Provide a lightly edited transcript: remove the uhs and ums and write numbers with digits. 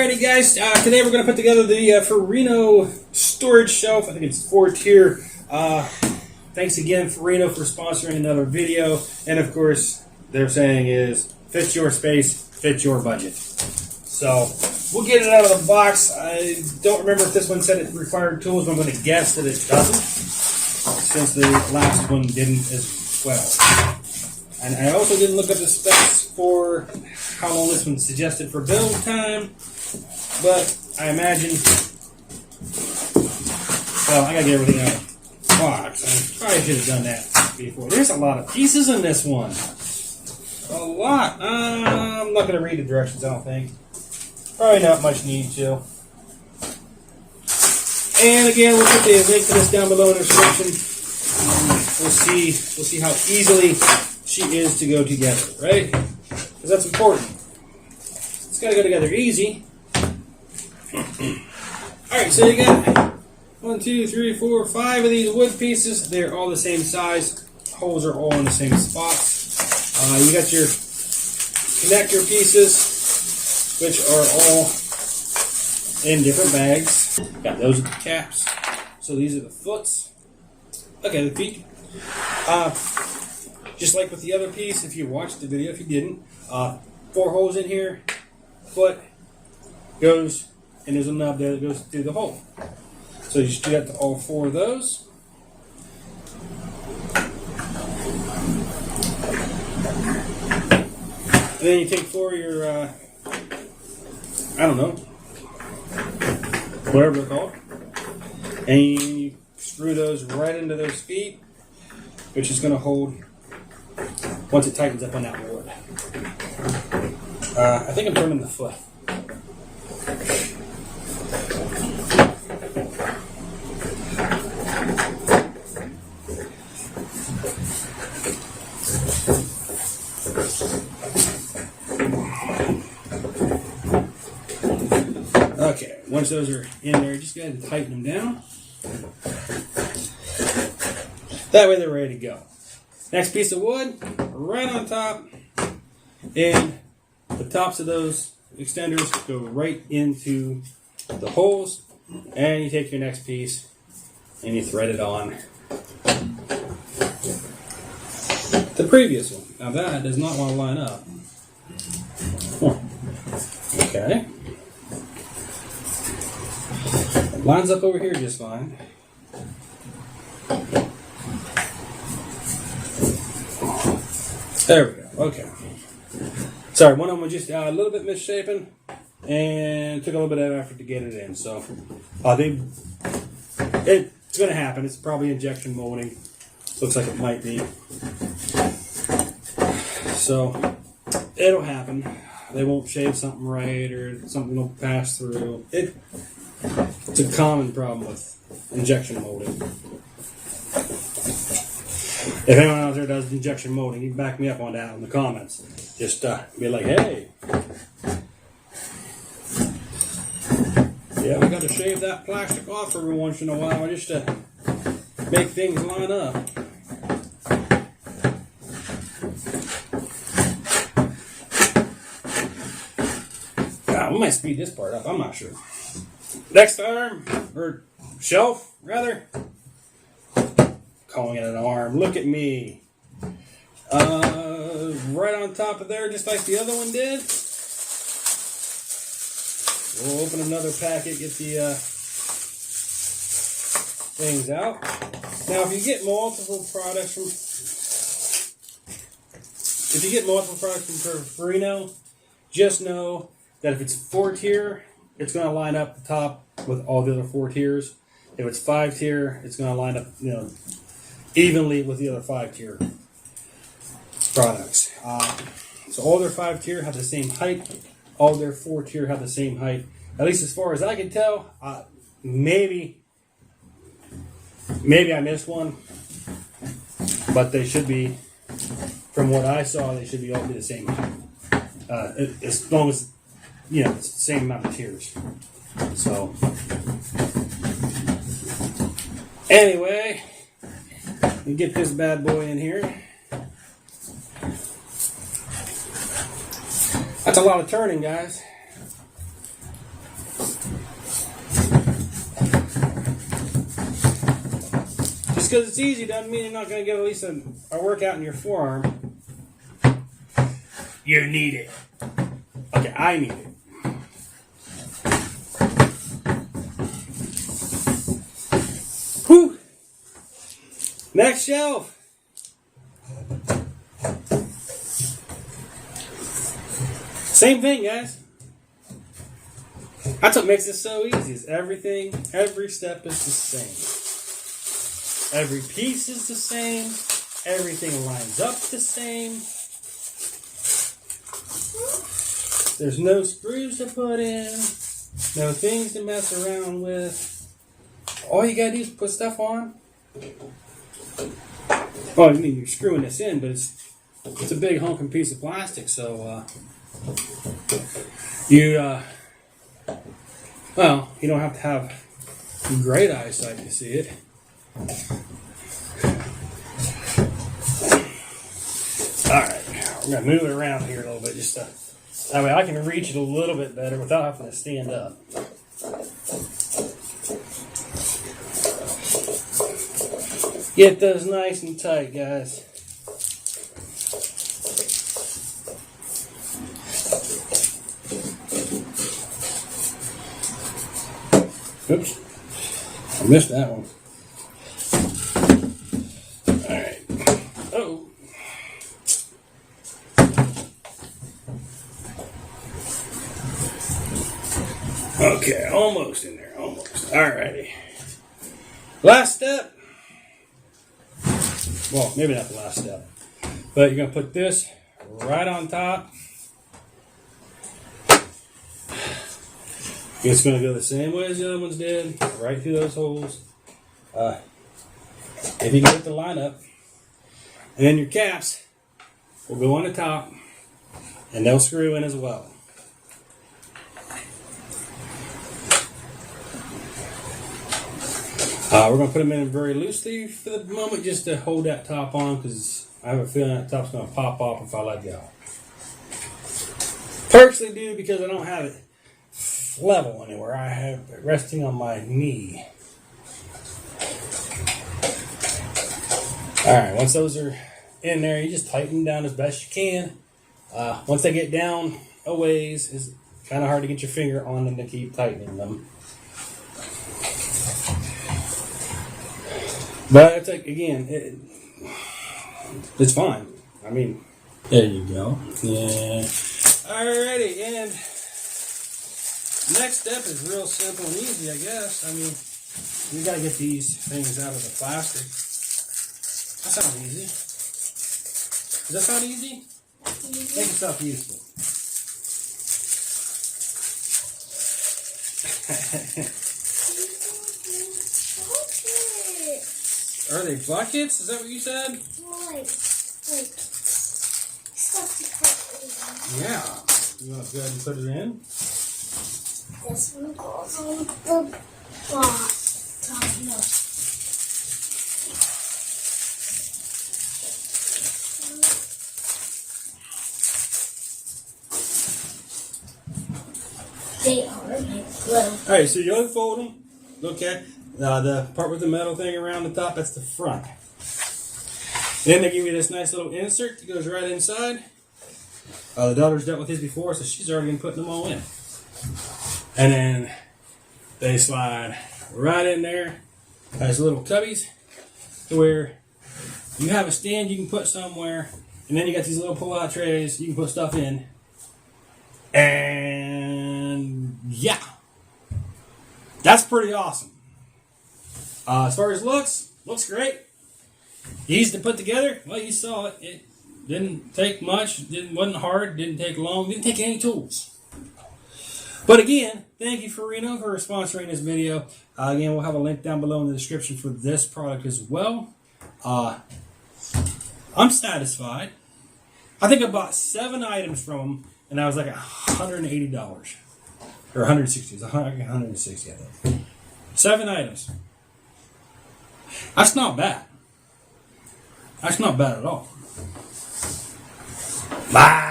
Alrighty guys, today we're going to put together the Furinno storage shelf. I think it's 4-tier. Thanks again Furinno for sponsoring another video. And of course, they're saying is, fits your space, fits your budget. So, we'll get it out of the box. I don't remember if this one said it required tools, but I'm going to guess that it doesn't, since the last one didn't as well. And I also didn't look up the specs for how long this one's suggested for build time, but I imagine, well, I gotta get everything out of the box. I probably should have done that before. There's a lot of pieces in this one. A lot. I'm not gonna read the directions, I don't think. Probably not much need to. And again, we'll put the link to this down below in the description. We'll see how easily she is to go together, right? Because that's important. It's got to go together easy. Alright, so you got 1, 2, 3, 4, 5 of these wood pieces. They're all the same size. Holes are all in the same spots. You got your connector pieces, which are all in different bags. Got those at the caps. So these are the foots. Okay, the feet. Just like with the other piece, if you watched the video, if you didn't, 4 holes in here, foot goes, and there's a nub there that goes through the hole. So you just do that to all 4 of those. And then you take 4 of your, I don't know, whatever they're called, and you screw those right into those feet, which is going to hold once it tightens up on that wood. I think I'm turning the foot. Okay, once those are in there, just go ahead and tighten them down. That way they're ready to go. Next piece of wood, right on top, and the tops of those extenders go right into the holes, and you take your next piece and you thread it on the previous one. Now that does not want to line up. Okay. It lines up over here just fine. There we go. Okay. Sorry, one of them was just a little bit misshapen, and took a little bit of effort to get it in. So, it's going to happen. It's probably injection molding. Looks like it might be. So, it'll happen. They won't shave something right, or something will pass through. It's a common problem with injection molding. If anyone out there does injection molding, you can back me up on that in the comments. Just be like, hey, yeah, we got to shave that plastic off every once in a while just to make things line up. We might speed this part up, I'm not sure. Next arm, or shelf, rather. Calling it an arm. Look at me. Right on top of there, just like the other one did. We'll open another packet, get the things out. Now, if you get multiple products from Furinno, just know that if it's 4-tier, it's going to line up the top with all the other 4 tiers. If it's 5-tier, it's going to line up, evenly with the other 5-tier products. So all their 5-tier have the same height. All their 4-tier have the same height. At least as far as I can tell. Maybe I missed one, but they should be, from what I saw, they should be all be the same height. As long as, it's the same amount of tiers. So, anyway, we get this bad boy in here. That's a lot of turning, guys. Just because it's easy doesn't mean you're not going to get at least a workout in your forearm. You need it. Okay, I need it. Whew. Next shelf. Same thing, guys. That's what makes it so easy. Is everything, every step is the same. Every piece is the same. Everything lines up the same. There's no screws to put in. No things to mess around with. All you gotta do is put stuff on. Oh, I mean, you're screwing this in, but it's a big honking piece of plastic, so you don't have to have great eyesight to see it. Alright, we're going to move it around here a little bit just that way I can reach it a little bit better without having to stand up. Get those nice and tight, guys. Oops, I missed that one. Alright. Oh. Okay, almost in there, almost. Alrighty. Last step. Well, maybe not the last step. But you're going to put this right on top. It's going to go the same way as the other ones did, right through those holes. If you can get the line up, and then your caps will go on the top, and they'll screw in as well. We're going to put them in very loosely for the moment, just to hold that top on, because I have a feeling that top's going to pop off if I let go. Partially due because I don't have it level anywhere. I have it resting on my knee. Alright, once those are in there, you just tighten them down as best you can. Once they get down a ways, it's kind of hard to get your finger on them to keep tightening them. But it's like, again, it's fine. I mean, there you go. Yeah. Alrighty, and next step is real simple and easy, I guess. I mean, you gotta get these things out of the plastic. That sounds easy. Does that sound easy? Make yourself useful. Are they buckets? Is that what you said? Like stuff to put in. Yeah. You want to go ahead and put it in? This one goes on the top. No. They are like glue. Alright, so you unfold them. Okay. The part with the metal thing around the top, that's the front. Then they give you this nice little insert that goes right inside. The daughter's dealt with his before, so she's already been putting them all in. And then they slide right in there as little cubbies to where you have a stand you can put somewhere, and then you got these little pull-out trays you can put stuff in. And yeah, that's pretty awesome. As far as looks great. Easy to put together. Well, you saw it. It didn't take much. Wasn't hard. Didn't take long. Didn't take any tools. But again, thank you, Furinno, for sponsoring this video. Again, we'll have a link down below in the description for this product as well. I'm satisfied. I think I bought 7 items from them, and I was like $180. Or $160. It was $160, I think. 7 items. That's not bad. That's not bad at all. Bye.